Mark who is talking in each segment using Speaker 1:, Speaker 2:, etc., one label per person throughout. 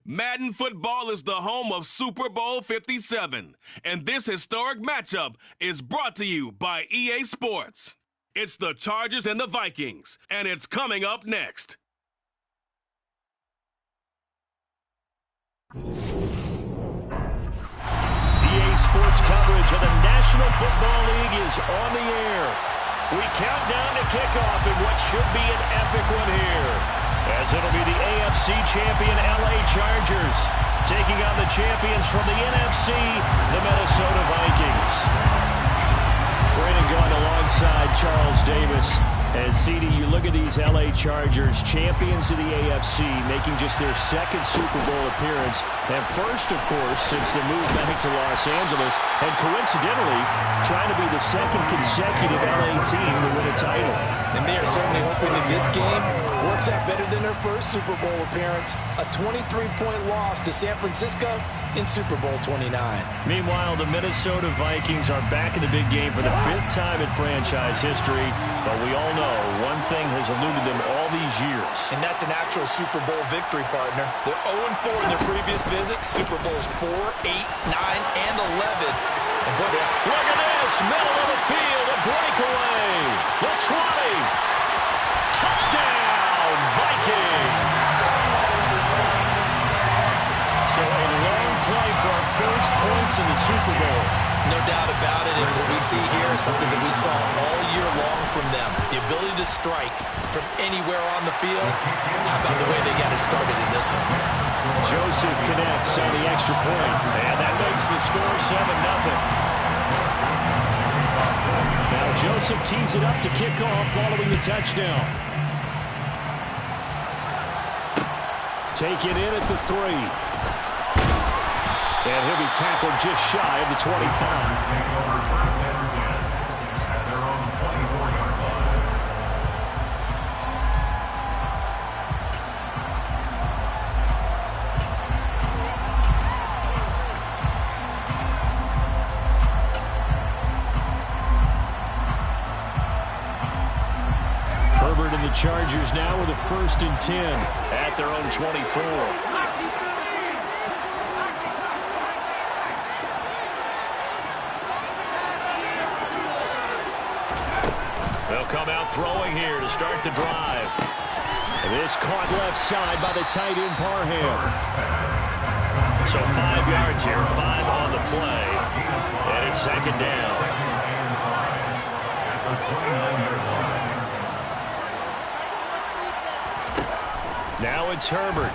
Speaker 1: Madden Football is the home of Super Bowl 57, and this historic matchup is brought to you by EA Sports. It's the Chargers and the Vikings, and it's coming up next.
Speaker 2: EA Sports coverage of the National Football League is on the air. We count down to kickoff in what should be an epic one here, as it'll be the AFC champion LA Chargers taking on the champions from the NFC, the Minnesota Vikings. Brandon Gaudin alongside Charles Davis. And CD, you look at these LA Chargers, champions of the AFC, making just their second Super Bowl appearance. And first, of course, since the move back to Los Angeles. And coincidentally, trying to be the second consecutive LA team to win a title.
Speaker 3: And they are certainly hoping that this game works out better than their first Super Bowl appearance. A 23-point loss to San Francisco in Super Bowl 29.
Speaker 2: Meanwhile, the Minnesota Vikings are back in the big game for the fifth time in franchise history. But we all know one thing has eluded them all these years.
Speaker 3: And that's an actual Super Bowl victory, partner. They're 0-4 in their previous visits. Super Bowls 4, 8, 9, and 11. And boy,
Speaker 2: look at this, middle of the field, a breakaway. The 20. Touchdown, Vikings. So a long play for our first points in the Super Bowl.
Speaker 3: No doubt about it, and what we see here is something that we saw all year long from them. The ability to strike from anywhere on the field. How about the way they got it started in this one?
Speaker 2: Joseph connects on the extra point, and that makes the score 7-0. Now Joseph tees it up to kick off following the touchdown. Take it in at the 3. And he'll be tackled just shy of the 25. Herbert and the Chargers now with a 1st and 10 at their own 24. They'll come out throwing here to start the drive. This caught left side by the tight end Parham. So 5 yards here, 5 on the play. And it's 2nd down. Now it's Herbert.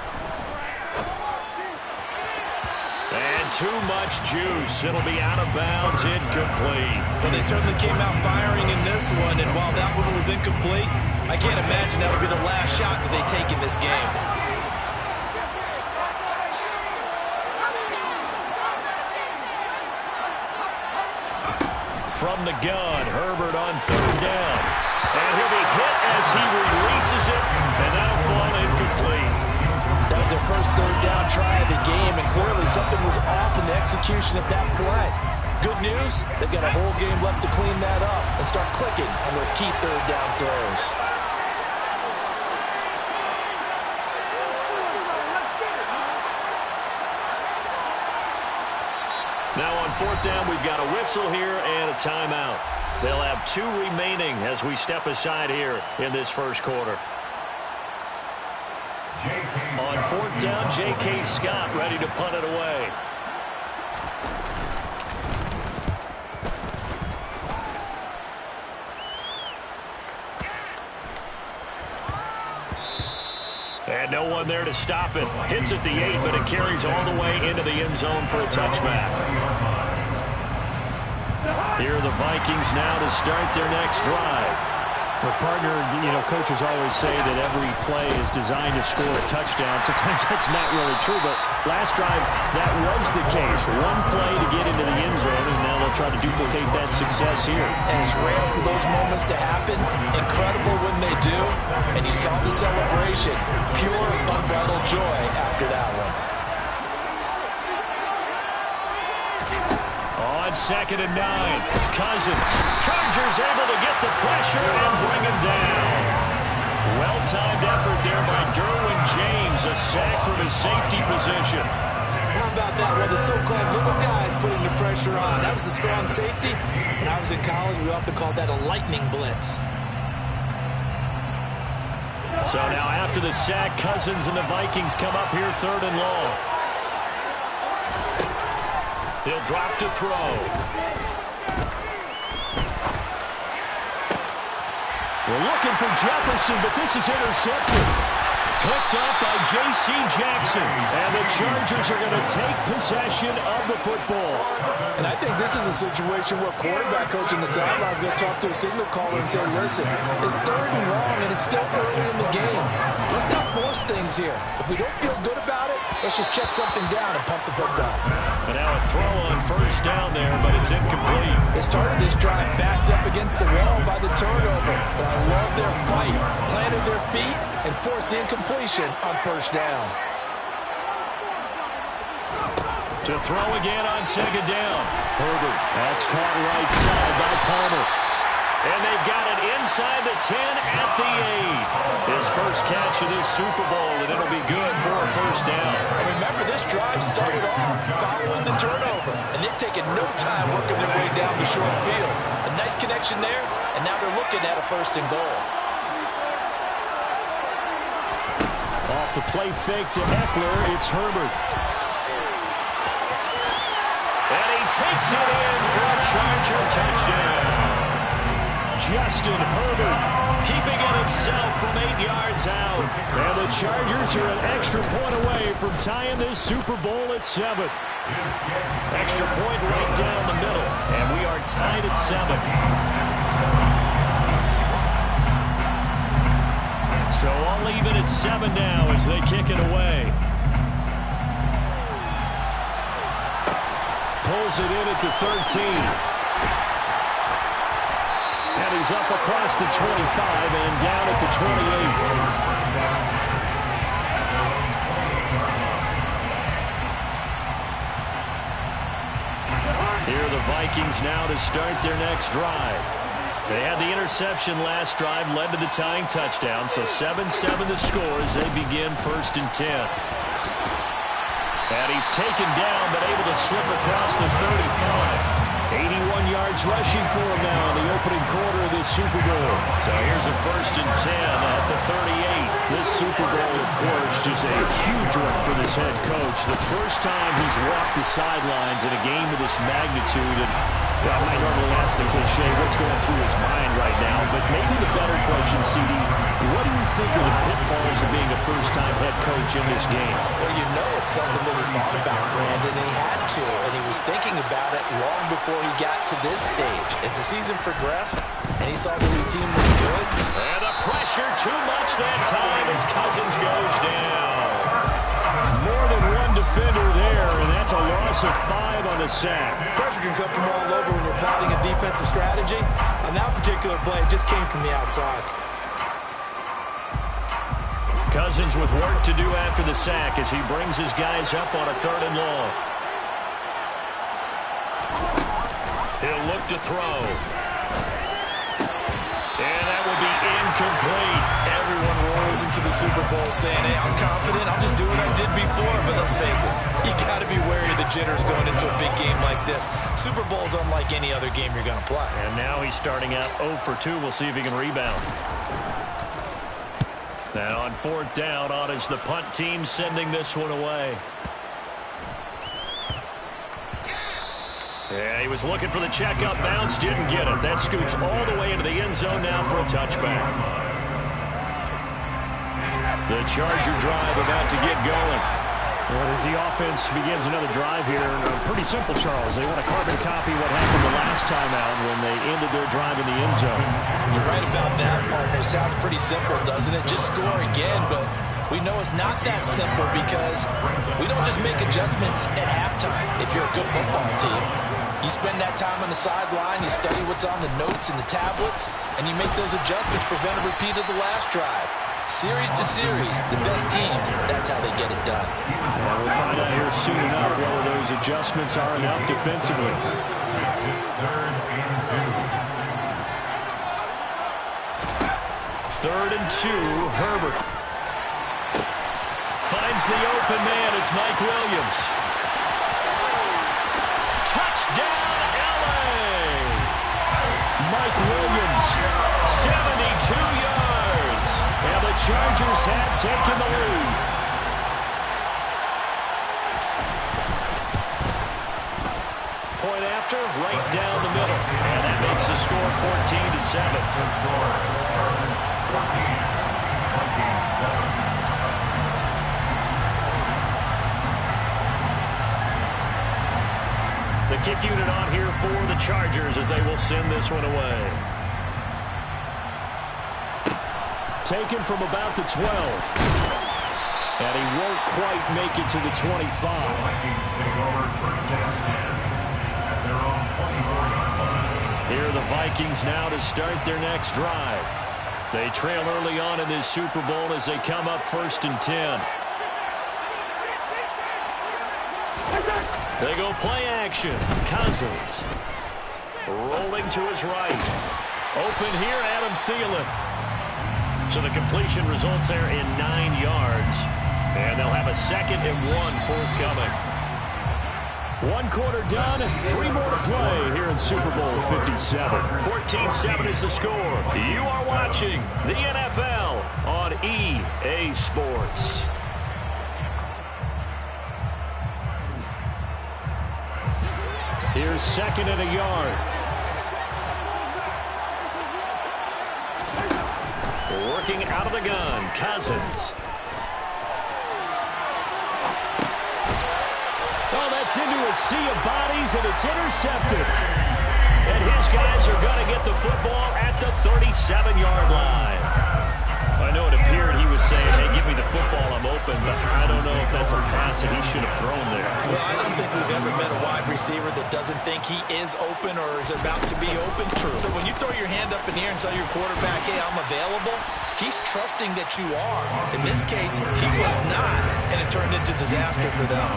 Speaker 2: And too much juice. It'll be out of bounds, incomplete.
Speaker 3: Well, they certainly came out firing in this one, and while that one was incomplete, I can't imagine that'll be the last shot that they take in this game.
Speaker 2: From the gun, Herbert on 3rd down. And he'll be hit as he releases it, and that'll fall incomplete.
Speaker 3: That was their first 3rd down try of the game, and clearly something was off in the execution of that play. Good news, they've got a whole game left to clean that up and start clicking on those key 3rd down throws.
Speaker 2: Now on 4th down, we've got a whistle here and a timeout. They'll have 2 remaining as we step aside here in this first quarter. On 4th down, J.K. Scott ready to punt it away. And no one there to stop it. Hits at the 8, but it carries all the way into the end zone for a touchback. Here are the Vikings now to start their next drive.
Speaker 4: Well, partner, coaches always say that every play is designed to score a touchdown. Sometimes that's not really true, but last drive, that was the case. One play to get into the end zone, and now they'll try to duplicate that success here.
Speaker 3: And it's rare for those moments to happen. Incredible when they do. And you saw the celebration. Pure, unbridled joy after that one.
Speaker 2: On on 2nd and 9. Cousins. Chargers able to get the pressure and bring him down. Well-timed effort there by Derwin James. A sack from his safety position.
Speaker 3: How about that? Well, the so-called little guys putting the pressure on. That was a strong safety. When I was in college, we often called that a lightning blitz.
Speaker 2: So now after the sack, Cousins and the Vikings come up here 3rd and long. He'll drop to throw. We're looking for Jefferson, but this is intercepted. Picked up by J.C. Jackson. And the Chargers are going to take possession of the football.
Speaker 3: And I think this is a situation where quarterback coach in the sideline is going to talk to a signal caller and say, listen, it's 3rd and long and it's still early in the game. Let's not force things here. If we don't feel good about it, let's just check something down and pump the football.
Speaker 2: And now a throw on 1st down there, but it's incomplete.
Speaker 3: They started this drive backed up against the wall by the turnover. But I love their fight, planted their feet, and forced the incompletion on 1st down.
Speaker 2: To throw again on 2nd down. Herbert. That's caught right side by Palmer. And they've got it inside the 10 at the 8. His first catch of this Super Bowl, and it'll be good for a 1st down.
Speaker 3: And remember, this drive started off following the turnover, and they've taken no time working their way down the short field. A nice connection there, and now they're looking at a 1st and goal.
Speaker 2: Off the play fake to Eckler, it's Herbert. And he takes it in for a Charger touchdown. Justin Herbert keeping it himself from 8 yards out. And the Chargers are an extra point away from tying this Super Bowl at 7. Extra point right down the middle. And we are tied at 7. So all even at 7 now as they kick it away. Pulls it in at the 13. And he's up across the 25 and down at the 28. Here are the Vikings now to start their next drive. They had the interception last drive, led to the tying touchdown, so 7-7 the score as they begin 1st and 10. And he's taken down, but able to slip across the 35. 81 yards rushing for him now in the opening quarter of this Super Bowl. So here's a 1st and 10 at the 38. This Super Bowl, of course, just a huge one for this head coach. The first time he's walked the sidelines in a game of this magnitude. And I might normally ask the cliche, what's going through his mind right now? But maybe the better question, CD, what do you think are the pitfalls of being a first-time head coach in this game?
Speaker 3: Well, you know it's something that he thought about, Brandon, and he had to. And he was thinking about it long before he got to this stage. As the season progressed and he saw that his team was good.
Speaker 2: And the pressure too much that time as Cousins goes down. More than one defender there, and that's a loss of 5 on the sack.
Speaker 3: Pressure can come from all over when you're plotting a defensive strategy. On that particular play, it just came from the outside.
Speaker 2: Cousins with work to do after the sack as he brings his guys up on a 3rd and long. He'll look to throw. And that will be incomplete.
Speaker 3: Everyone rolls into the Super Bowl saying, hey, I'm confident. I'll just do what I did before. But let's face it, you got to be wary of the jitters going into a big game like this. Super Bowl's unlike any other game you're going to play.
Speaker 2: And now he's starting out 0 for 2. We'll see if he can rebound. And on 4th down, on is the punt team sending this one away. Yeah, he was looking for the checkup bounce, didn't get it. That scoots all the way into the end zone now for a touchback. The Charger drive about to get going.
Speaker 4: Well, as the offense begins another drive here, pretty simple, Charles. They want to carbon copy what happened the last time out when they ended their drive in the end zone.
Speaker 3: You're right about that, partner. Sounds pretty simple, doesn't it? Just score again, but we know it's not that simple because we don't just make adjustments at halftime if you're a good football team. You spend that time on the sideline, you study what's on the notes and the tablets, and you make those adjustments, prevent a repeat of the last drive. Series to series, the best teams, that's how they get it done.
Speaker 4: Well, we'll find out here soon enough whether those adjustments are enough defensively.
Speaker 2: 3rd and 2, Herbert. Finds the open man. It's Mike Williams. Touchdown, L.A. Mike Williams, 72 yards. And the Chargers have taken the lead. Point after, right down the middle. And that makes the score 14-7. The kick unit on here for the Chargers as they will send this one away. Taken from about the 12. And he won't quite make it to the 25. Here are the Vikings now to start their next drive. They trail early on in this Super Bowl as they come up 1st and 10. They go play action. Cousins. Rolling to his right. Open here, Adam Thielen. So the completion results there in 9 yards. And they'll have a 2nd and 1 forthcoming. 1 quarter done, 3 more to play here in Super Bowl 57. 14-7 is the score. You are watching the NFL on EA Sports. Here's 2nd and a yard. Working out of the gun, Cousins. Oh, that's into a sea of bodies, and it's intercepted. And his guys are going to get the football at the 37-yard line. I know it appeared he was saying, hey, give me the football, I'm open, but I don't know if that's a pass that he should have thrown there.
Speaker 3: Well, I don't think we've ever met a wide receiver that doesn't think he is open or is about to be open. True. So when you throw your hand up in the air and tell your quarterback, hey, I'm available, he's trusting that you are. In this case, he was not, and it turned into disaster for them.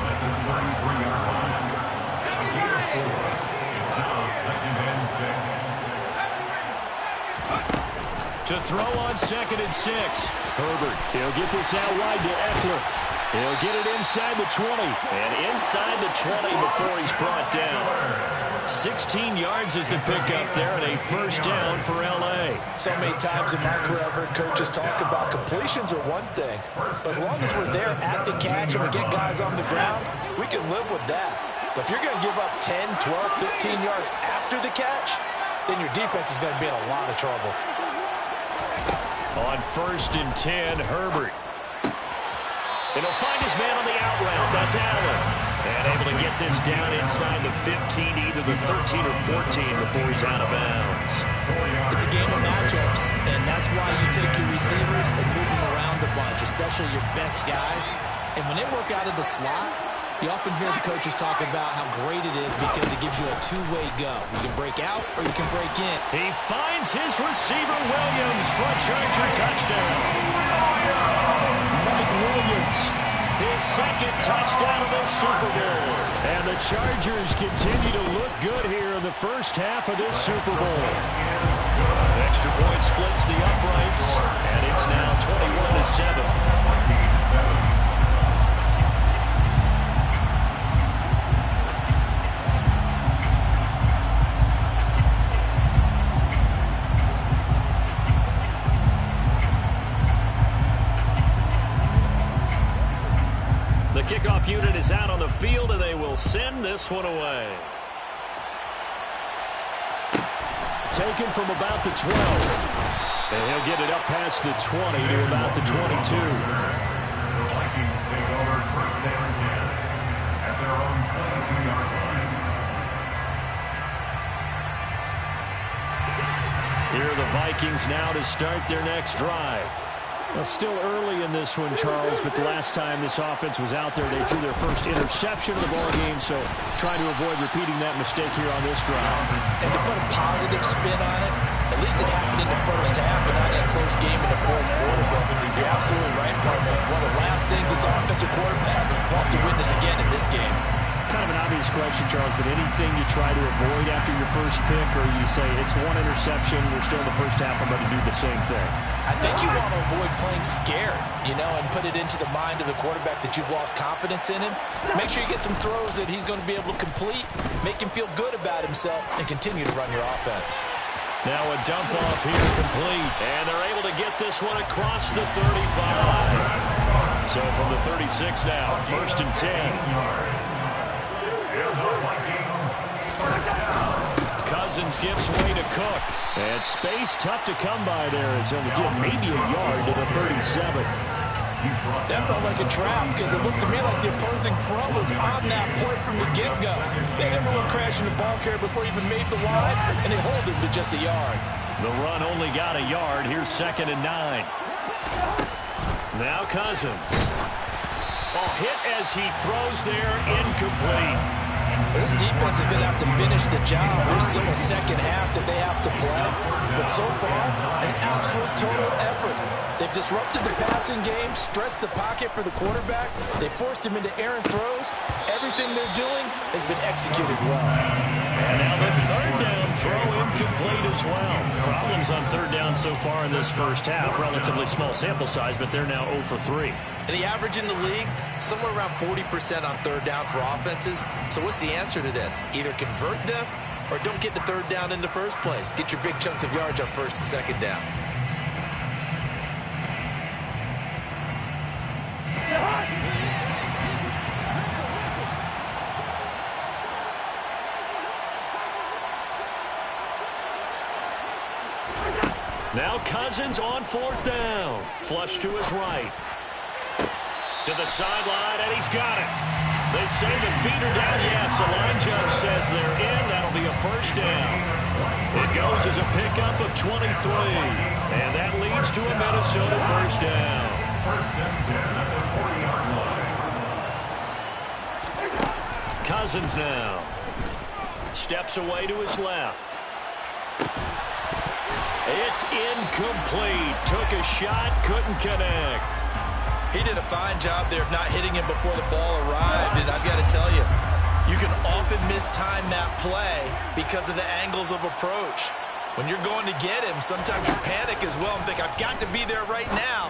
Speaker 2: To throw on 2nd and 6. Herbert, he'll get this out wide to Eckler. He'll get it inside the 20. And inside the 20 before he's brought down. 16 yards is the pickup there, and a 1st down for L.A.
Speaker 3: So many times in my career I've heard coaches talk about completions are one thing. But as long as we're there at the catch and we get guys on the ground, we can live with that. But if you're going to give up 10, 12, 15 yards after the catch, then your defense is going to be in a lot of trouble.
Speaker 2: On 1st and 10, Herbert. And he'll find his man on the out route. That's Allen. And able to get this down inside the 15, either the 13 or 14 before he's out of bounds.
Speaker 3: It's a game of matchups, and that's why you take your receivers and move them around a bunch, especially your best guys. And when they work out of the slot, you often hear the coaches talk about how great it is because it gives you a two-way go. You can break out or you can break in.
Speaker 2: He finds his receiver, Williams, for a Charger touchdown. Mike Williams, his 2nd touchdown of the Super Bowl. And the Chargers continue to look good here in the first half of this Super Bowl. Extra point splits the uprights, and it's now 21-7. The kickoff unit is out on the field, and they will send this one away. Taken from about the 12. And he'll get it up past the 20 to about the 22.
Speaker 5: The Vikings take over 1st and 10 at their own 22-yard line.
Speaker 2: Here are the Vikings now to start their next drive.
Speaker 4: Well, still early in this one, Charles, but the last time this offense was out there, they threw their first interception of the ball game, so trying to avoid repeating that mistake here on this drive.
Speaker 3: And to put a positive spin on it, at least it happened in the first half and not in a close game in the 4th quarter. But you're absolutely right, partner. One of the last things this offensive quarterback wants to witness again in this game.
Speaker 4: kind of an obvious question, Charles, but anything you try to avoid after your first pick, or you say it's one interception, we're still in the first half, I'm going to do the same thing?
Speaker 3: I think you want to avoid playing scared, and put it into the mind of the quarterback that you've lost confidence in him. Make sure you get some throws that he's going to be able to complete, make him feel good about himself, and continue to run your offense.
Speaker 2: Now a dump off here complete, and they're able to get this one across the 35. So from the 36 now, 1st and 10. Cousins gives way to Cook. And space tough to come by there as he'll get maybe a yard to the 37.
Speaker 3: That felt like a trap because it looked to me like the opposing front was on that play from the get-go. They never went crashing the ball carrier before he even made the line, and they hold him to just a yard.
Speaker 2: The run only got a yard. Here's 2nd and 9. Now Cousins. Hit as he throws there, incomplete.
Speaker 3: This defense is going to have to finish the job. There's still a second half that they have to play. But so far, an absolute total effort. They've disrupted the passing game, stressed the pocket for the quarterback. They forced him into errant throws. Everything they're doing has been executed well.
Speaker 2: And now the 3rd down throw incomplete as well. Problems on 3rd down so far in this first half. Relatively small sample size, but they're now 0 for 3.
Speaker 3: And the average in the league, somewhere around 40% on 3rd down for offenses. So what's the answer to this? Either convert them or don't get the 3rd down in the first place. Get your big chunks of yards on 1st and 2nd down.
Speaker 2: Now Cousins on 4th down. Flush to his right. To the sideline, and he's got it. They say the feet are down. Yes, the line judge says they're in. That'll be a 1st down. It goes as a pickup of 23. And that leads to a Minnesota 1st down.
Speaker 5: 1st and 10 at the 40-yard line.
Speaker 2: Cousins now. Steps away to his left. It's incomplete. Took a shot, couldn't connect.
Speaker 3: He did a fine job there of not hitting him before the ball arrived. And I've got to tell you, you can often mistime that play because of the angles of approach. When you're going to get him, sometimes you panic as well and think, I've got to be there right now.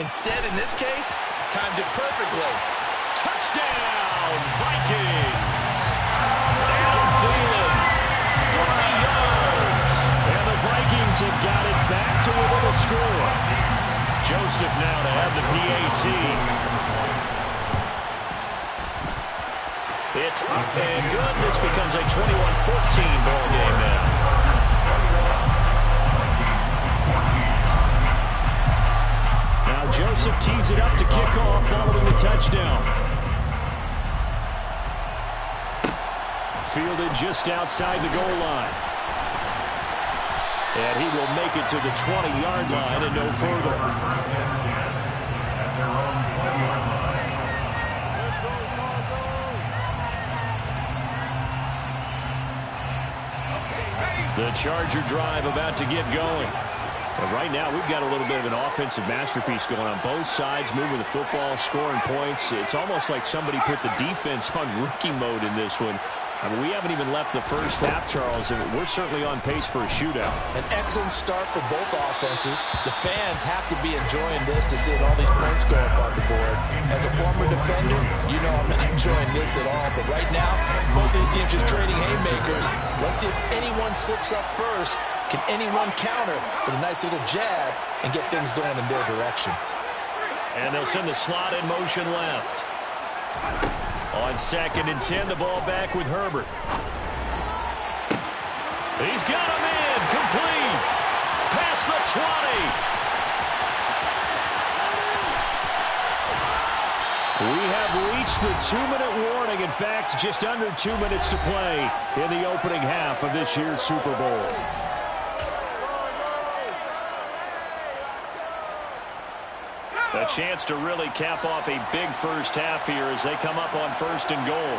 Speaker 3: Instead, in this case, timed it perfectly.
Speaker 2: Touchdown, Vikings! Adam Thielen, 40 yards. And the Vikings have got it back to within a score. Joseph now to have the PAT. It's up and good. This becomes a 21-14 ball game now. Now Joseph tees it up to kick off following the touchdown. Fielded just outside the goal line. And he will make it to the 20-yard line and no further.
Speaker 5: 1st and 10 at their own 20-yard line.
Speaker 2: The Charger drive about to get going. But right now, we've got a little bit of an offensive masterpiece going on. Both sides moving the football, scoring points. It's almost like somebody put the defense on rookie mode in this one. I mean, we haven't even left the first half, Charles, and we're certainly on pace for a shootout.
Speaker 3: An excellent start for both offenses. The fans have to be enjoying this to see all these points go up on the board. As a former defender, you know I'm not enjoying this at all. But right now, both these teams just trading haymakers. Let's see if anyone slips up first. Can anyone counter with a nice little jab and get things going in their direction?
Speaker 2: And they'll send the slot in motion left. On 2nd and 10, the ball back with Herbert. He's got him in, complete. Past the 20. We have reached the 2-minute warning. In fact, just under 2 minutes to play in the opening half of this year's Super Bowl. A chance to really cap off a big first half here as they come up on 1st and goal.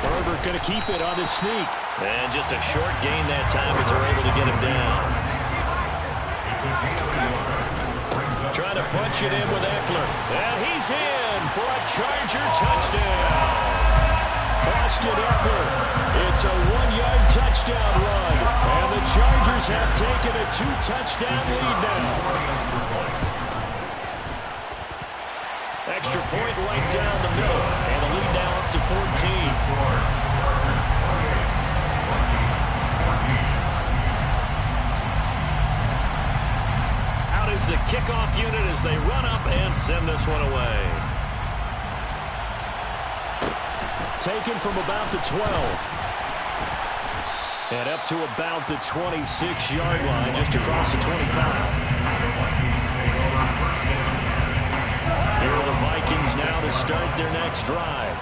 Speaker 2: Herbert going to keep it on the sneak. And just a short gain that time as they're able to get him down. Trying to punch it in with Eckler. And he's in for a Charger touchdown. Austin Eckler. It's a 1-yard touchdown run. And the Chargers have taken a 2-touchdown lead now. Extra point right down the middle. And the lead now up to 14. Is the kickoff unit as they run up and send this one away. Taken from about the 12. And up to about the 26-yard line, just across the 25. Here are the Vikings now to start their next drive.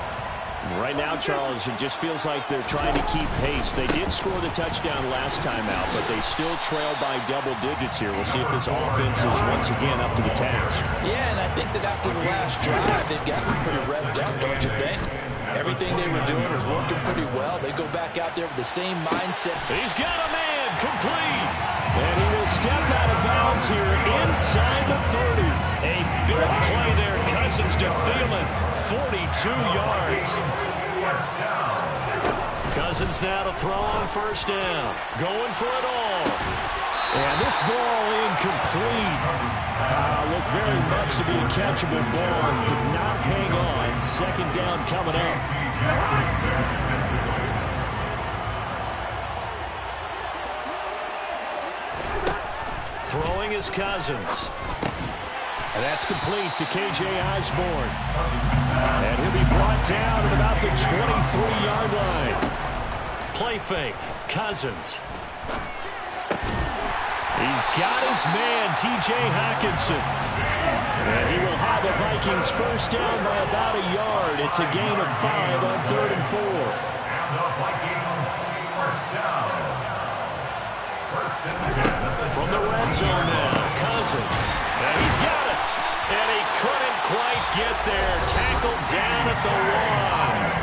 Speaker 2: Right now, Charles, it just feels like they're trying to keep pace. They did score the touchdown last time out, but they still trail by double digits here. We'll see if this offense is once again up to the task.
Speaker 3: Yeah, and I think that after the last drive, they've gotten pretty revved up, don't you think? Everything they were doing was working pretty well. They go back out there with the same mindset.
Speaker 2: He's got a man, complete. And he will step out of bounds here inside the 30. A big play there, Cousins to Thielen, 42 yards. Cousins now to throw on first down. Going for it all. And this ball incomplete. Looked very much to be a catchable ball. Could not hang on. Second down coming up. Throwing is Cousins. And that's complete to K.J. Osborne. And he'll be brought down at about the 23-yard line. Play fake. Cousins. He's got his man, T.J. Hockenson. And he will have the Vikings first down by about a yard. It's a gain of 5 on 3rd and 4.
Speaker 5: And the Vikings first down. First and 10.
Speaker 2: From the red zone now, Cousins. And he's got it. And he couldn't quite get there. Tackled down at the 1.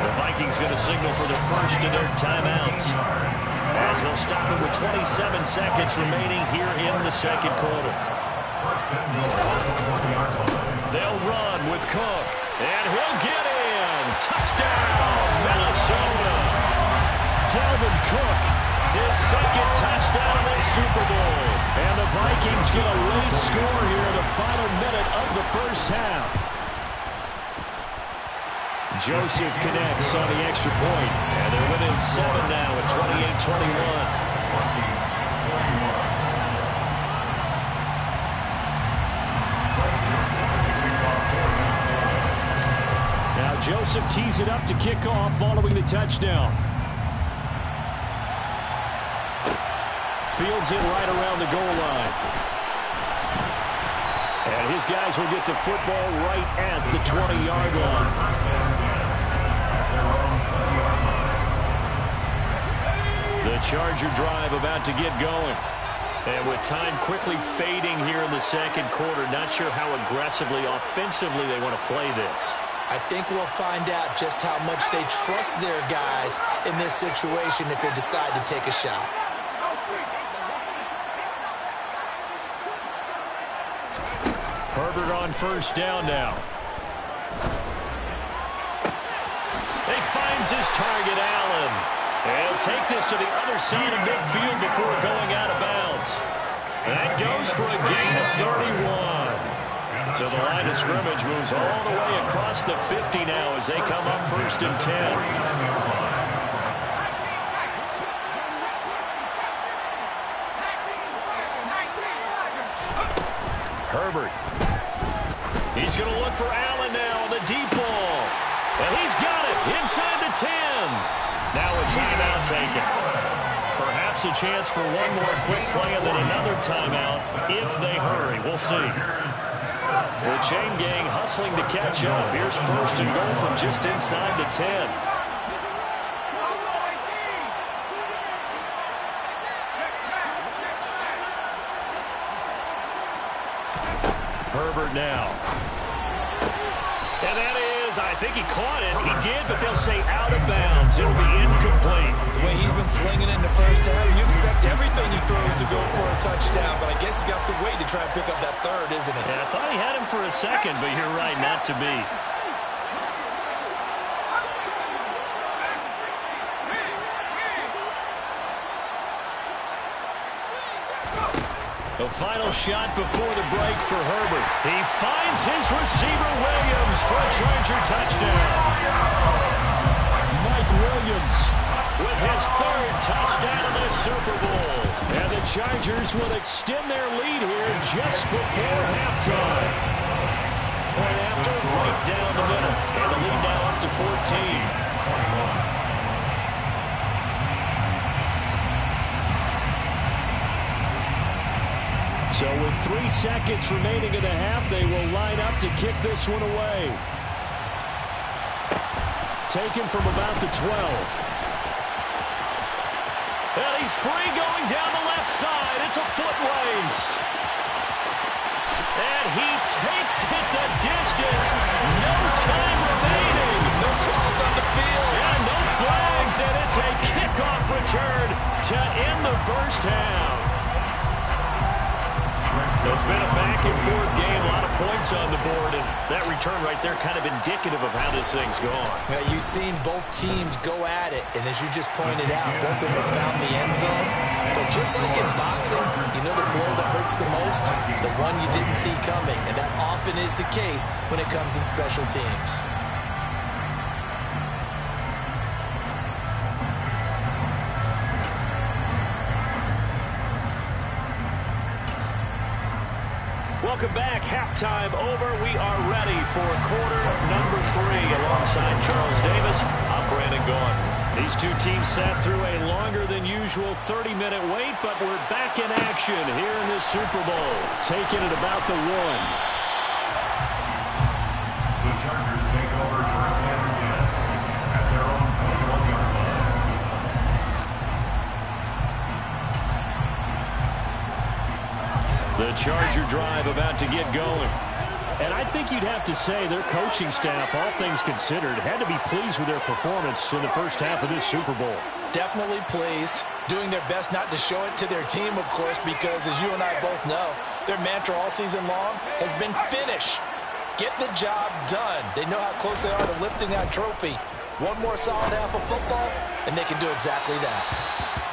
Speaker 2: The Vikings going to signal for the first of their timeouts, as they'll stop it with 27 seconds remaining here in the second quarter. They'll run with Cook. And he'll get in. Touchdown, Minnesota. Dalvin Cook, his second touchdown in the Super Bowl. And the Vikings get a late score here in the final minute of the first half. Joseph connects on the extra point. And they're within 7 now at 28-21. Now Joseph tees it up to kick off following the touchdown. Fields in right around the goal line. And his guys will get the football right at the 20-yard line. The Charger drive about to get going. And with time quickly fading here in the second quarter, not sure how aggressively, offensively they want to play this.
Speaker 3: I think we'll find out just how much they trust their guys in this situation if they decide to take a shot.
Speaker 2: Herbert on first down now. He finds his target, Allen. He'll take this to the other side of midfield before going out of bounds. That goes for a gain of 31. So the line of scrimmage moves all the way across the 50 now as they come up first and 10. Herbert. He's going to look for Allen now on the deep ball. And he's got it inside the 10. Now a timeout taken. Perhaps a chance for one more quick play and then another timeout if they hurry. We'll see. The chain gang hustling to catch up. Here's first and goal from just inside the 10. Herbert now. And that is, I think he caught it. He did, but they'll say out of bounds. It'll be incomplete.
Speaker 3: The way he's been slinging it in the first half, you expect everything he throws to go for a touchdown, but I guess he's got to wait to try and pick up that third, isn't it?
Speaker 2: Yeah, I thought he had him for a second, but you're right, not to be. The final shot before the break for Herbert. He finds his receiver, Williams, for a Charger touchdown. Mike Williams with his third touchdown in the Super Bowl. And the Chargers will extend their lead here just before halftime. Point after, right down the middle. And the lead now up to 14. So with 3 seconds remaining in the half, they will line up to kick this one away. Taken from about the 12. And he's free going down the left side. It's a foot race. And he takes it the distance. No time remaining.
Speaker 3: No calls on the field.
Speaker 2: And no flags. And it's a kickoff return to end the first half. It's been a back-and-forth game, a lot of points on the board, and that return right there kind of indicative of how this thing's gone.
Speaker 3: Yeah, you've seen both teams go at it, and as you just pointed out, both of them have found the end zone. But just like in boxing, you know the blow that hurts the most? The one you didn't see coming, and that often is the case when it comes in special teams.
Speaker 2: Welcome back. Halftime over. We are ready for quarter number 3. Alongside Charles Davis, I'm Brandon Gaudin. These two teams sat through a longer than usual 30-minute wait, but we're back in action here in this Super Bowl. Taking it about the 1.
Speaker 5: The Chargers take over first and 10 at their own 21-yard line.
Speaker 2: The Charger drive about to get going.
Speaker 4: And I think you'd have to say their coaching staff, all things considered, had to be pleased with their performance in the first half of this Super Bowl.
Speaker 3: Definitely pleased, doing their best not to show it to their team, of course, because as you and I both know, their mantra all season long has been finish. Get the job done. They know how close they are to lifting that trophy. One more solid half of football, and they can do exactly that.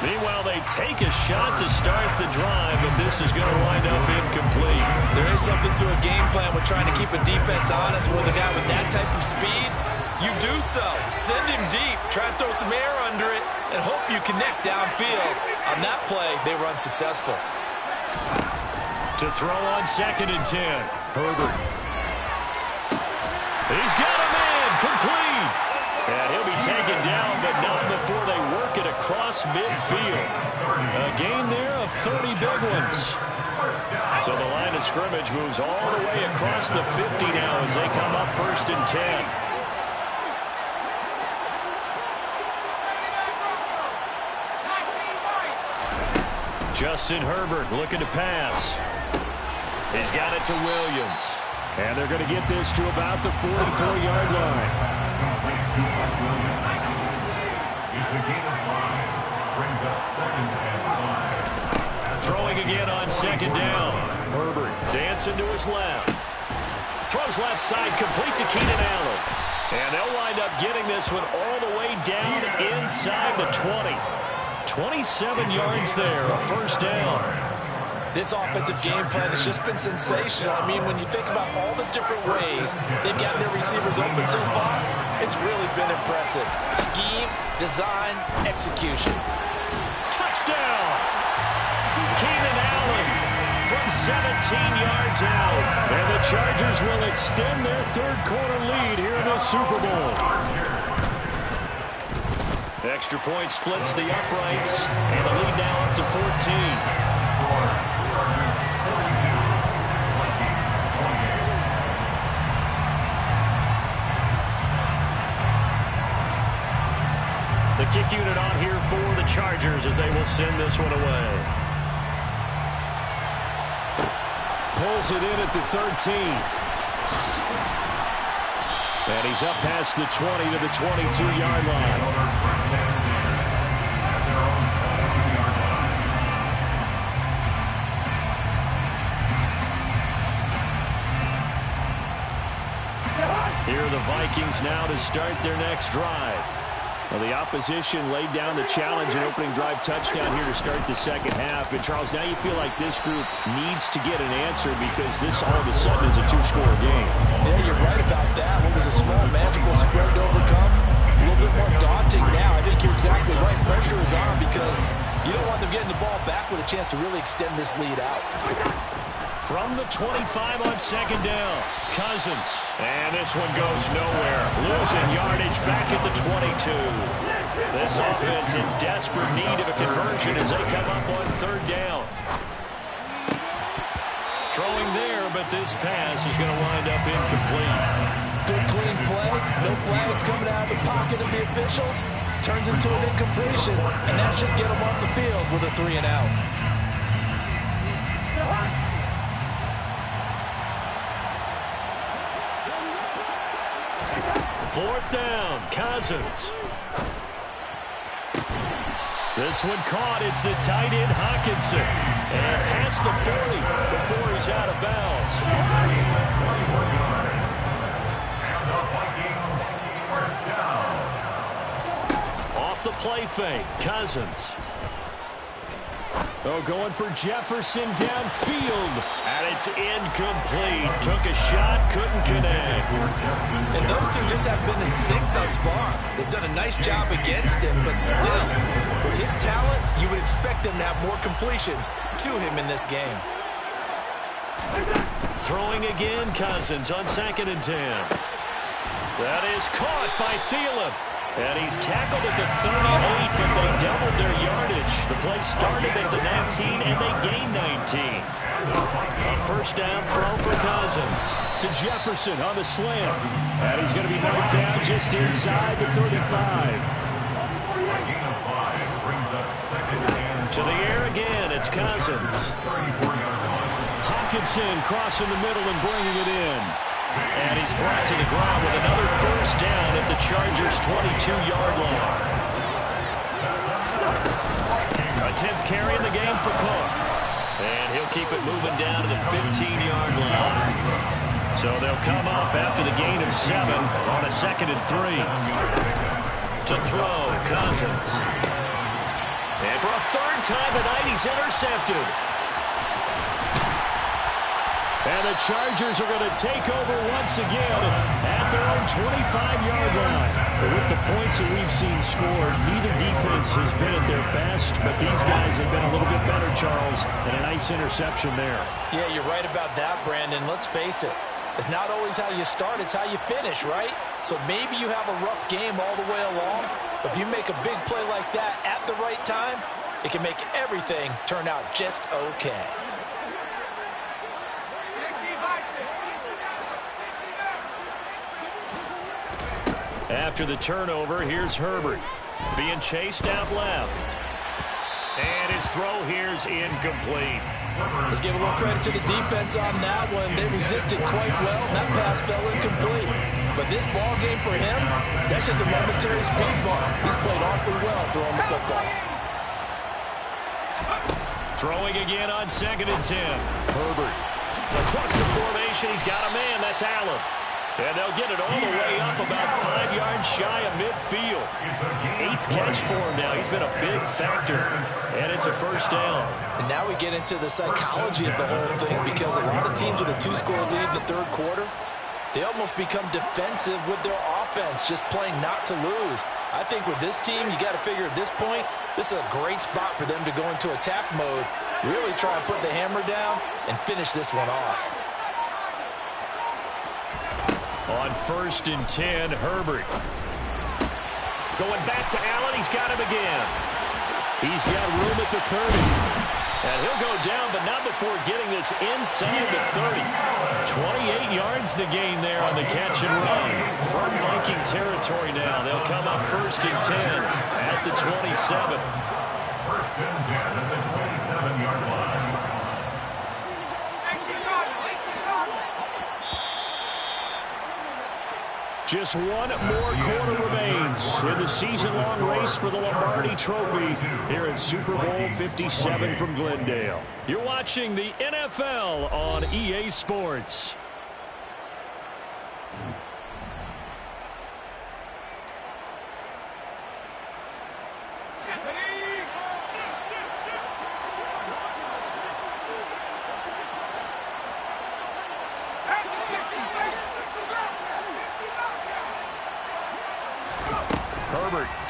Speaker 2: Meanwhile, they take a shot to start the drive, but this is going to wind up incomplete.
Speaker 3: There is something to a game plan with trying to keep a defense honest with a guy with that type of speed. You do so. Send him deep. Try and throw some air under it and hope you connect downfield. On that play, they were unsuccessful.
Speaker 2: To throw on 2nd and 10. Herbert. He's got a man. Complete. And he'll be taken down, but not before they work it across midfield. A gain there of 30 big ones. So the line of scrimmage moves all the way across the 50 now as they come up 1st and 10. Justin Herbert looking to pass. He's got it to Williams.
Speaker 4: And they're going to get this to about the 44-yard line.
Speaker 5: It's a gain of 5. Brings up 2nd and 5.
Speaker 2: Throwing again on 2nd down. Herbert dancing to his left. Throws left side, complete to Keenan Allen. And they'll wind up getting this one all the way down inside the 20. 27 yards there, a 1st down.
Speaker 3: This offensive game plan has just been sensational. I mean, when you think about all the different ways they've gotten their receivers open so far, it's really been impressive. Scheme, design, execution.
Speaker 2: Touchdown! Keenan Allen from 17 yards out. And the Chargers will extend their 3rd quarter lead here in the Super Bowl. Extra point splits the uprights, and the lead now up to 14. The kick unit on here for the Chargers as they will send this one away. Pulls it in at the 13. And he's up past the 20 to the 22-yard line. Here are the Vikings now to start their next drive.
Speaker 4: Well, the opposition laid down the challenge and opening drive touchdown here to start the second half. And, Charles, now you feel like this group needs to get an answer because this all of a sudden is a two-score game.
Speaker 3: Yeah, you're right about that. What was a small, magical spread to overcome? A little bit more daunting now. I think you're exactly right. Pressure is on because you don't want them getting the ball back with a chance to really extend this lead out.
Speaker 2: From the 25 on second down, Cousins. And this one goes nowhere. Losing yardage back at the 22. This offense in desperate need of a conversion as they come up on third down. Throwing there, but this pass is going to wind up incomplete.
Speaker 3: Good clean play. No flags coming out of the pocket of the officials. Turns into an incompletion, and that should get them off the field with a 3-and-out.
Speaker 2: Fourth down, Cousins. This one caught. It's the tight end, Hockenson. And past the 40 before he's out of bounds.
Speaker 5: And the Vikings first down.
Speaker 2: Off the play fake, Cousins. Oh, going for Jefferson downfield. And it's incomplete. Took a shot, couldn't connect.
Speaker 3: And those two just haven't been in sync thus far. They've done a nice job against him, but still, with his talent, you would expect them to have more completions to him in this game.
Speaker 2: Throwing again, Cousins on 2nd and 10. That is caught by Thielen. And he's tackled at the 38, but they doubled their yardage. The play started at the 19, and they gained 19. A first down throw for Cousins.
Speaker 4: To Jefferson on the slant. And he's going to be knocked down just inside the 35.
Speaker 2: To the air again, it's Cousins.
Speaker 4: Hockenson crossing the middle and bringing it in.
Speaker 2: And he's brought to the ground with another first down at the Chargers' 22-yard line. A 10th carry in the game for Cook. And he'll keep it moving down to the 15-yard line. So they'll come up after the gain of 7 on a 2nd and 3. To throw, Cousins. And for a third time tonight, he's intercepted.
Speaker 4: And the Chargers are going to take over once again at their own 25-yard line. But with the points that we've seen scored, neither defense has been at their best, but these guys have been a little bit better, Charles, and a nice interception there.
Speaker 3: Yeah, you're right about that, Brandon. Let's face it. It's not always how you start, it's how you finish, right? So maybe you have a rough game all the way along, but if you make a big play like that at the right time, it can make everything turn out just okay.
Speaker 2: After the turnover, here's Herbert. Being chased out left. And his throw here's incomplete.
Speaker 3: Let's give a little credit to the defense on that one. They resisted quite well, and that pass fell incomplete. But this ball game for him, that's just a momentary speed bump. He's played awfully well throwing the football.
Speaker 2: Throwing again on 2nd and 10. Herbert. Across the formation, he's got a man. That's Allen. And they'll get it all the way up about 5 yards shy of midfield. 8th catch for him now. He's been a big factor. And it's a first down.
Speaker 3: And now we get into the psychology of the whole thing because a lot of teams with a 2-score lead in the third quarter, they almost become defensive with their offense, just playing not to lose. I think with this team, you got to figure at this point, this is a great spot for them to go into attack mode, really try and put the hammer down and finish this one off.
Speaker 2: On 1st and 10, Herbert. Going back to Allen. He's got him again.
Speaker 4: He's got room at the 30.
Speaker 2: And he'll go down, but not before getting this inside the 30. 28 yards the gain there on the catch and run. From Viking territory now. They'll come up 1st and 10 at the 27.
Speaker 5: 1st and 10 at the 27-yard line.
Speaker 4: Just one more quarter remains in the season-long race for the Lombardi Trophy here at Super Bowl 57 from Glendale.
Speaker 2: You're watching the NFL on EA Sports.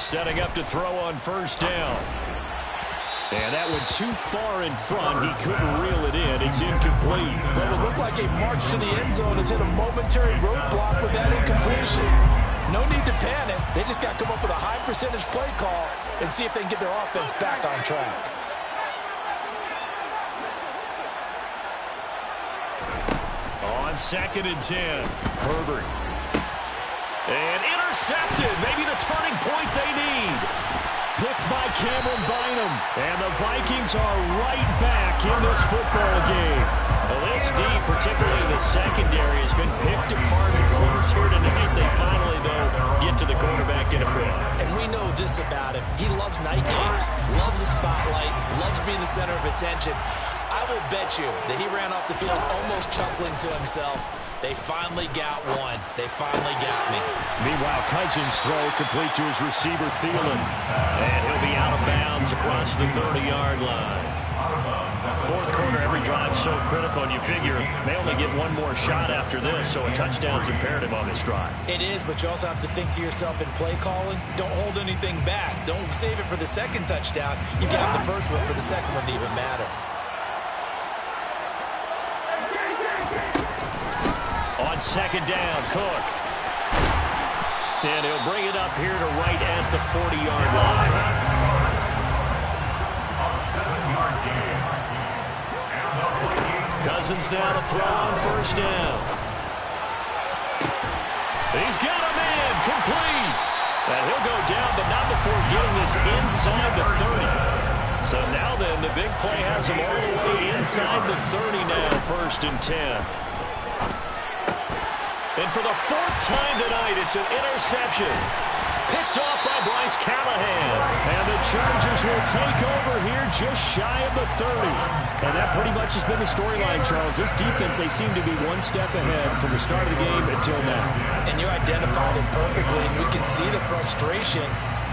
Speaker 2: setting up to throw on first down. And that went too far in front. He couldn't reel it in. It's incomplete.
Speaker 3: But it looked like a march to the end zone has hit a momentary roadblock with that incompletion. No need to panic. They just got to come up with a high percentage play call and see if they can get their offense back on track.
Speaker 2: On 2nd and 10, Herbert. And intercepted. Maybe the turning point they need. Picked by Cameron Bynum. And the Vikings are right back in this football game. Well, this D, particularly the secondary, has been picked apart in points here tonight. They finally, though, get to the quarterback in a pick.
Speaker 3: And we know this about him. He loves night games, loves the spotlight, loves being the center of attention. I will bet you that he ran off the field almost chuckling to himself. They finally got one. They finally got me.
Speaker 2: Meanwhile, Cousins' throw complete to his receiver, Thielen. And he'll be out of bounds across the 30-yard line. Fourth quarter, every drive so critical, and you figure they only get one more shot after this, so a touchdown's imperative on this drive.
Speaker 3: It is, but you also have to think to yourself in play calling, don't hold anything back. Don't save it for the second touchdown. You got the first one for the second one to even matter.
Speaker 2: On 2nd down, Cook. And he'll bring it up here to right at the 40-yard line. Cousins now to throw on first down. He's got him in, complete. And he'll go down, but not before getting this inside the 30. So now then, the big play has him all the way inside the 30 now, 1st and 10. And for the 4th time tonight, it's an interception. Picked off by Bryce Callahan. And the Chargers will take over here just shy of the 30. And that pretty much has been the storyline, Charles. This defense, they seem to be one step ahead from the start of the game until now.
Speaker 3: And you identified it perfectly, and we can see the frustration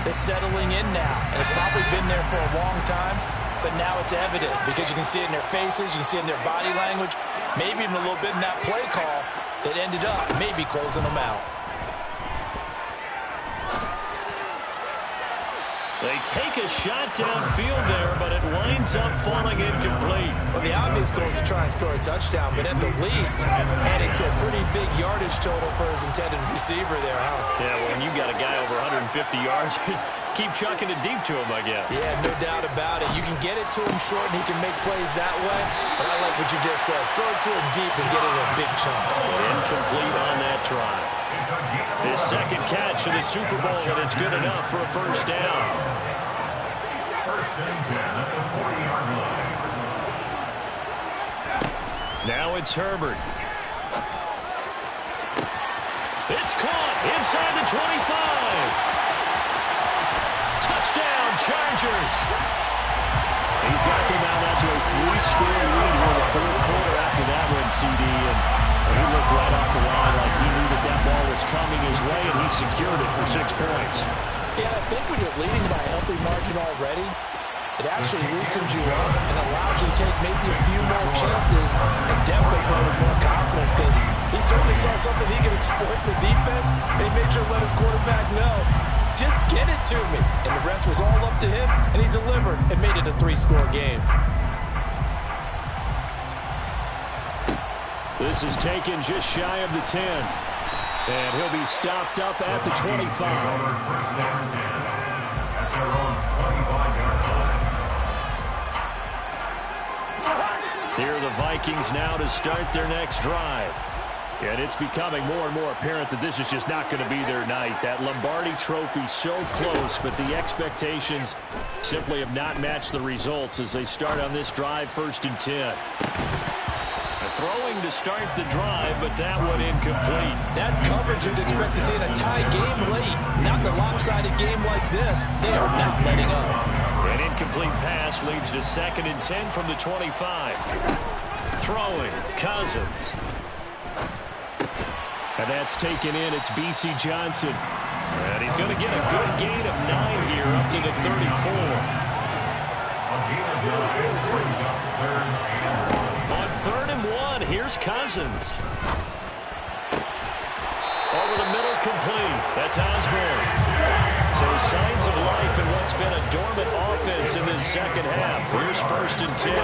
Speaker 3: that's settling in now. And it's probably been there for a long time, but now it's evident because you can see it in their faces, you can see it in their body language, maybe even a little bit in that play call that ended up maybe closing them out.
Speaker 2: They take a shot downfield there, but it winds up falling incomplete.
Speaker 3: Well, the obvious goal is to try and score a touchdown, but at the least, adding to a pretty big yardage total for his intended receiver there, huh?
Speaker 2: Yeah, well, when you've got a guy over 150 yards, keep chucking it deep to him, I guess.
Speaker 3: Yeah, no doubt about it. You can get it to him short, and he can make plays that way, but I like what you just said. Throw it to him deep and get it in a big chunk.
Speaker 2: Incomplete on that try. His second catch of the Super Bowl, and it's good enough for a first down.
Speaker 5: 1st and 10 at the 40-yard line.
Speaker 2: Now it's Herbert. It's caught inside the 25. Touchdown, Chargers. He's got them out to a 3-score lead in the 4th quarter after that one, CD. And he looked right off the line like he knew that that ball was coming his way, and he secured it for 6 points.
Speaker 3: Yeah, I think when you're leading by a healthy margin already, it actually loosens you up and allows you to take maybe a few more chances and definitely play with more confidence because he certainly saw something he could exploit in the defense, and he made sure to let his quarterback know, just get it to me. And the rest was all up to him, and he delivered and made it a 3-score game.
Speaker 2: This is taken just shy of the 10. And he'll be stopped up at the 25. Here are the Vikings now to start their next drive. And it's becoming more and more apparent that this is just not going to be their night. That Lombardi Trophy so close, but the expectations simply have not matched the results as they start on this drive, 1st and 10. Throwing to start the drive, but that one incomplete.
Speaker 3: That's coverage you'd expect to see in a tie game late. Not in a lopsided game like this. They are not letting up.
Speaker 2: An incomplete pass leads to 2nd and 10 from the 25. Throwing, Cousins. And that's taken in. It's B.C. Johnson. And he's going to get a good gain of 9 here up to the 34. On 3rd and 1, here's Cousins. Over the middle, complete. That's Osborne. So signs of life in what's been a dormant offense in this second half. Here's 1st and 10.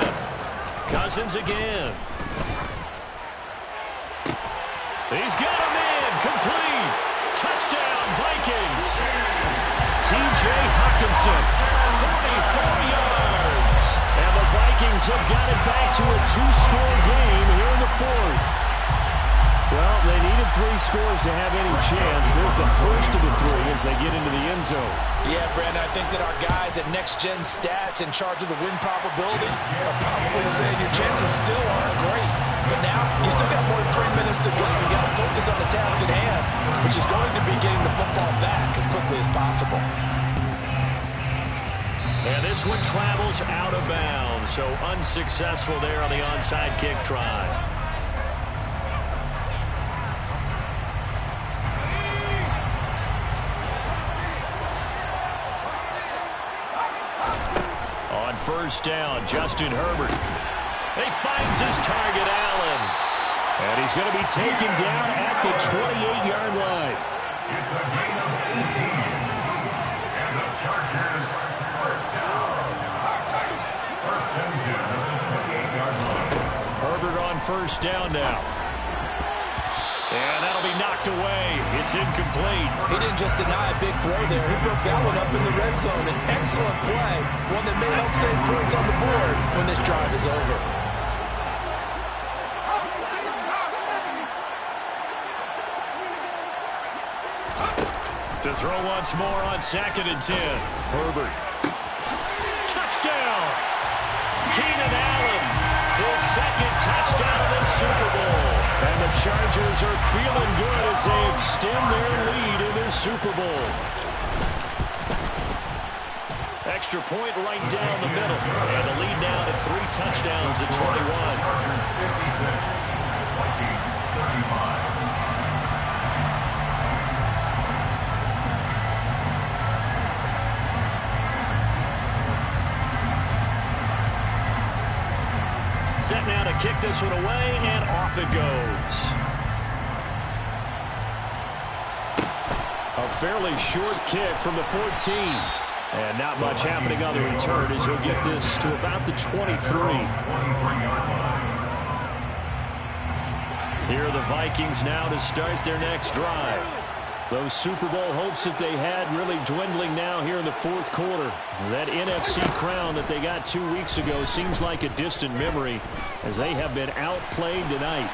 Speaker 2: Cousins again. He's got him in. Complete. Touchdown, Vikings. T.J. Hockenson, 44 yards. And the Vikings have got it back to a 2-score game here in the 4th.
Speaker 4: Well, they needed 3 scores to have any chance. There's the first of the 3 as they get into the end zone.
Speaker 3: Yeah, Brandon, I think that our guys at Next Gen Stats in charge of the win probability are probably saying your chances still aren't great. But now, you still got more than 3 minutes to go. You got to focus on the task at hand, which is going to be getting the football back as quickly as possible.
Speaker 2: And this one travels out of bounds, so unsuccessful there on the onside kick try. On 1st down, Justin Herbert. He finds his target, Allen.
Speaker 4: And he's going to be taken down at the 28-yard line.
Speaker 5: It's a gain of 18. And the Chargers, 1st down. 1st and 10 at the 28-yard line.
Speaker 2: Herbert on 1st down now. And that'll be knocked away. It's incomplete.
Speaker 3: He didn't just deny a big throw there. He broke that one up in the red zone. An excellent play. One that may help save points on the board when this drive is over.
Speaker 2: To throw once more on 2nd and 10. Herbert. Touchdown! Keenan Allen. His 2nd touchdown of the Super Bowl.
Speaker 4: And the Chargers are feeling good as they extend their lead in this Super Bowl.
Speaker 2: Extra point right down the middle. And the lead now to 3 touchdowns at 21.
Speaker 5: Chargers 56. Vikings 35.
Speaker 2: Set now to kick this one away, and off it goes.
Speaker 4: A fairly short kick from the 14. And not much happening on the return as he'll get this to about the 23.
Speaker 2: Here are the Vikings now to start their next drive.
Speaker 4: Those Super Bowl hopes that they had really dwindling now here in the 4th quarter. That NFC crown that they got 2 weeks ago seems like a distant memory as they have been outplayed tonight.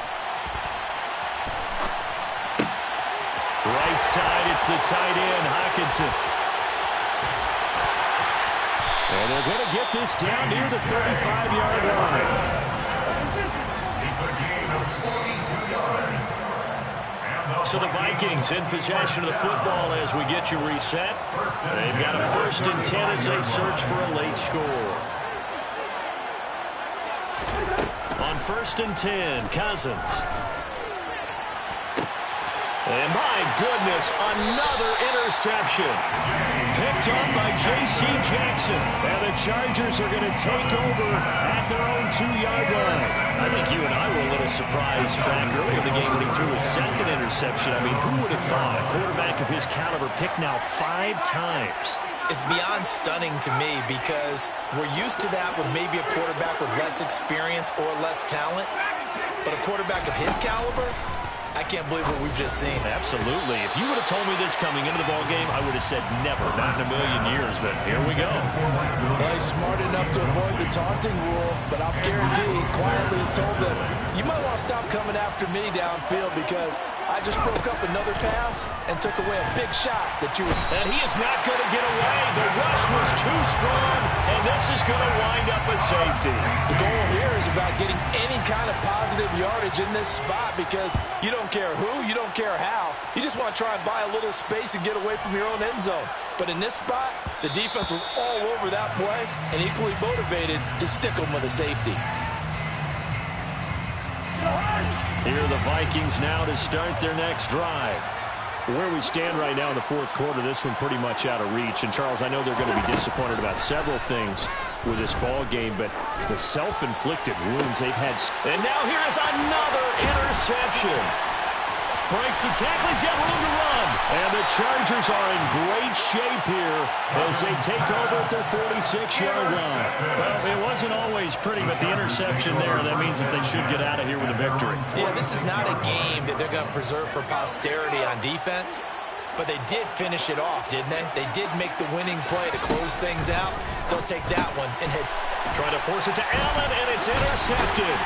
Speaker 2: Right side, it's the tight end, Hockenson.
Speaker 4: And they're going to get this down near the 35-yard line.
Speaker 5: It's a gain of 42 yards.
Speaker 2: So the Vikings in possession of the football as we get you reset. They've got a 1st and 10 as they search for a late score. On 1st and 10, Cousins. And my goodness, another interception. Picked up by J.C. Jackson.
Speaker 4: And the Chargers are going to take over at their own 2-yard line.
Speaker 2: I think you and I were a little surprised back early in the game when he threw his 2nd interception. I mean, who would have thought a quarterback of his caliber picked now 5 times?
Speaker 3: It's beyond stunning to me because we're used to that with maybe a quarterback with less experience or less talent. But a quarterback of his caliber, I can't believe what we've just seen.
Speaker 2: Absolutely. If you would have told me this coming into the ball game, I would have said never, not in a million years. But here we go.
Speaker 3: Well, he's smart enough to avoid the taunting rule, but I'll guarantee he quietly has told them, you might want to stop coming after me downfield because I just broke up another pass and took away a big shot that you were...
Speaker 2: And he is not going to get away. The rush was too strong, and this is going to wind up a safety.
Speaker 3: The goal here is about getting any kind of positive yardage in this spot because you don't care who, you don't care how. You just want to try and buy a little space and get away from your own end zone. But in this spot, the defense was all over that play and equally motivated to stick them with a safety.
Speaker 2: Here are the Vikings now to start their next drive.
Speaker 4: Where we stand right now in the 4th quarter, this one pretty much out of reach. And, Charles, I know they're going to be disappointed about several things with this ball game, but the self-inflicted wounds they've had.
Speaker 2: And now here is another interception. breaks the tackle. He's got room to run. And the Chargers are in great shape here as they take over at their 46-yard line.
Speaker 4: Well, it wasn't always pretty, but the interception there, that means that they should get out of here with a victory.
Speaker 3: Yeah, this is not a game that they're going to preserve for posterity on defense, but they did finish it off, didn't they? They did make the winning play to close things out. They'll take that one and hit.
Speaker 2: Trying to force it to Allen, and it's intercepted.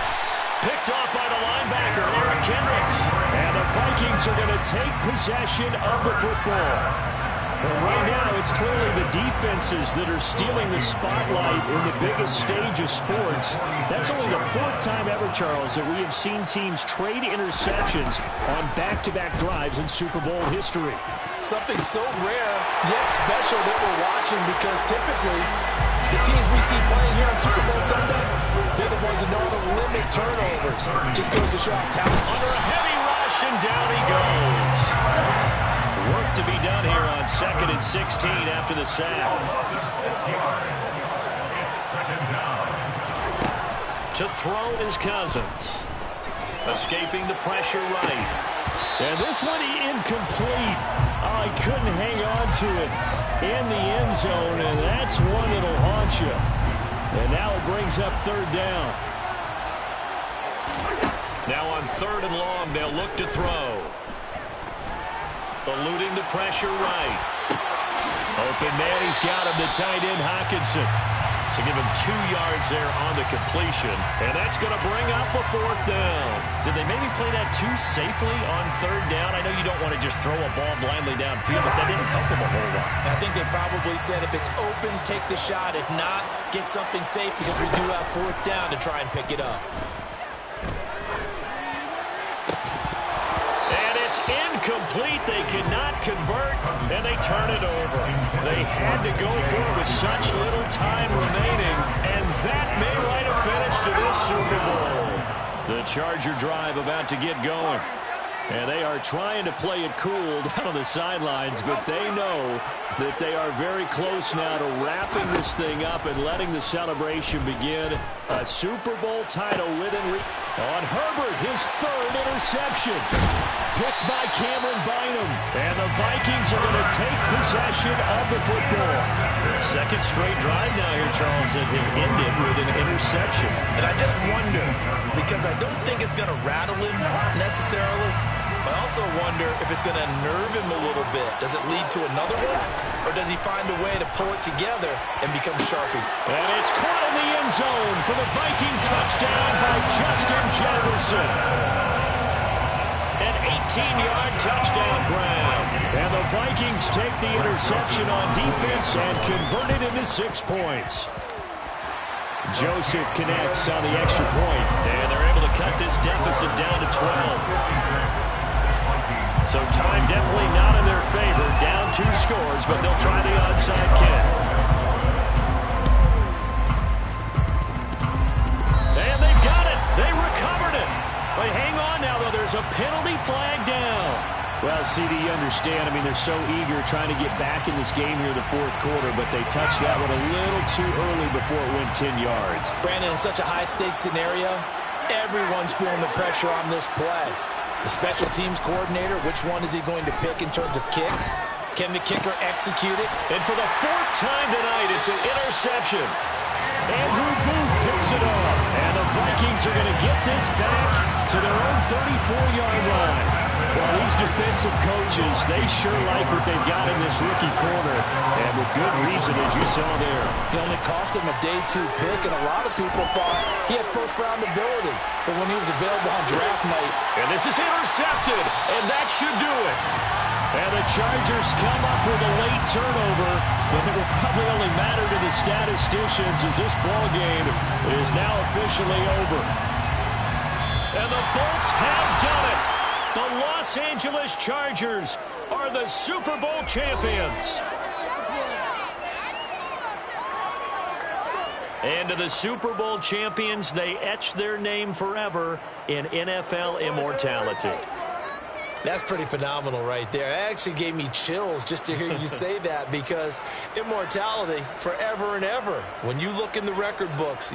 Speaker 2: Picked off by the linebacker, Eric Kendricks.
Speaker 4: And the Vikings are going to take possession of the football. And right now, it's clearly the defenses that are stealing the spotlight in the biggest stage of sports. That's only the fourth time ever, Charles, that we have seen teams trade interceptions on back-to-back drives in Super Bowl history.
Speaker 3: Something so rare, yet special that we're watching, because typically the teams we see playing here on Super Bowl Sunday, they're the ones that know how to limit turnovers. Just goes to show how talented.
Speaker 2: Under a heavy rush, and down he goes. Work to be done here on 2nd and 16 after the sack. To throw is Cousins. Escaping the pressure right.
Speaker 4: And this one incomplete. Oh, he couldn't hang on to it in the end zone, and that's one that'll haunt you. And now it brings up 3rd down.
Speaker 2: Now on 3rd and long, they'll look to throw. Eluding the pressure right. Open man, he's got him, the tight end Hockenson. So give him 2 yards there on the completion. And that's going to bring up a 4th down.
Speaker 4: Did they maybe play that too safely on 3rd down? I know you don't want to just throw a ball blindly downfield, but that didn't help them a whole lot.
Speaker 3: I think they probably said if it's open, take the shot. If not, get something safe, because we do have 4th down to try and pick it up.
Speaker 2: Incomplete. They cannot convert, and they turn it over. They had to go for it with such little time remaining, and that may write a finish to this Super Bowl.
Speaker 4: The Charger drive about to get going. And they are trying to play it cool down on the sidelines, but they know that they are very close now to wrapping this thing up and letting the celebration begin. A Super Bowl title within reach. On Herbert, his 3rd interception. Picked by Cameron Bynum. And the Vikings are going to take possession of the football.
Speaker 2: 2nd straight drive now here, Charles, that have ended with an interception.
Speaker 3: And I just wonder, because I don't think it's going to rattle him necessarily, but I also wonder if it's going to nerve him a little bit. Does it lead to another one? Or does he find a way to pull it together and become sharpie?
Speaker 4: And it's caught in the end zone for the Viking touchdown by Justin Jefferson.
Speaker 2: An 18-yard touchdown grab.
Speaker 4: And the Vikings take the interception on defense and convert it into 6 points. Joseph connects on the extra point.
Speaker 2: And they're able to cut this deficit down to 12. So time definitely not in their favor. Down 2 scores, but they'll try the onside kick.
Speaker 4: And they've got it. They recovered it. But hang on now, though. There's a penalty flag down. Well, CD, you understand. I mean, they're so eager trying to get back in this game here in the 4th quarter, but they touched that one a little too early before it went 10 yards.
Speaker 3: Brandon, in such a high-stakes scenario, everyone's feeling the pressure on this play. The special teams coordinator, which one is he going to pick in terms of kicks? Can the kicker execute it?
Speaker 2: And for the 4th time tonight, it's an interception.
Speaker 4: Andrew Booth picks it up. And the Vikings are going to get this back to their own 34-yard line. Well, these defensive coaches, they sure like what they've got in this rookie corner. And with good reason, as you saw there.
Speaker 3: He only cost him a day 2 pick, and a lot of people thought he had first-round ability. But when he was available on draft night.
Speaker 2: And this is intercepted, and that should do it.
Speaker 4: And the Chargers come up with a late turnover, but it will probably only matter to the statisticians as this ball game is now officially over.
Speaker 2: And the Bolts have done it. The Los Angeles Chargers are the Super Bowl champions. And to the Super Bowl champions, they etch their name forever in NFL immortality.
Speaker 3: That's pretty phenomenal right there. It actually gave me chills just to hear you say that, because immortality forever and ever. When you look in the record books,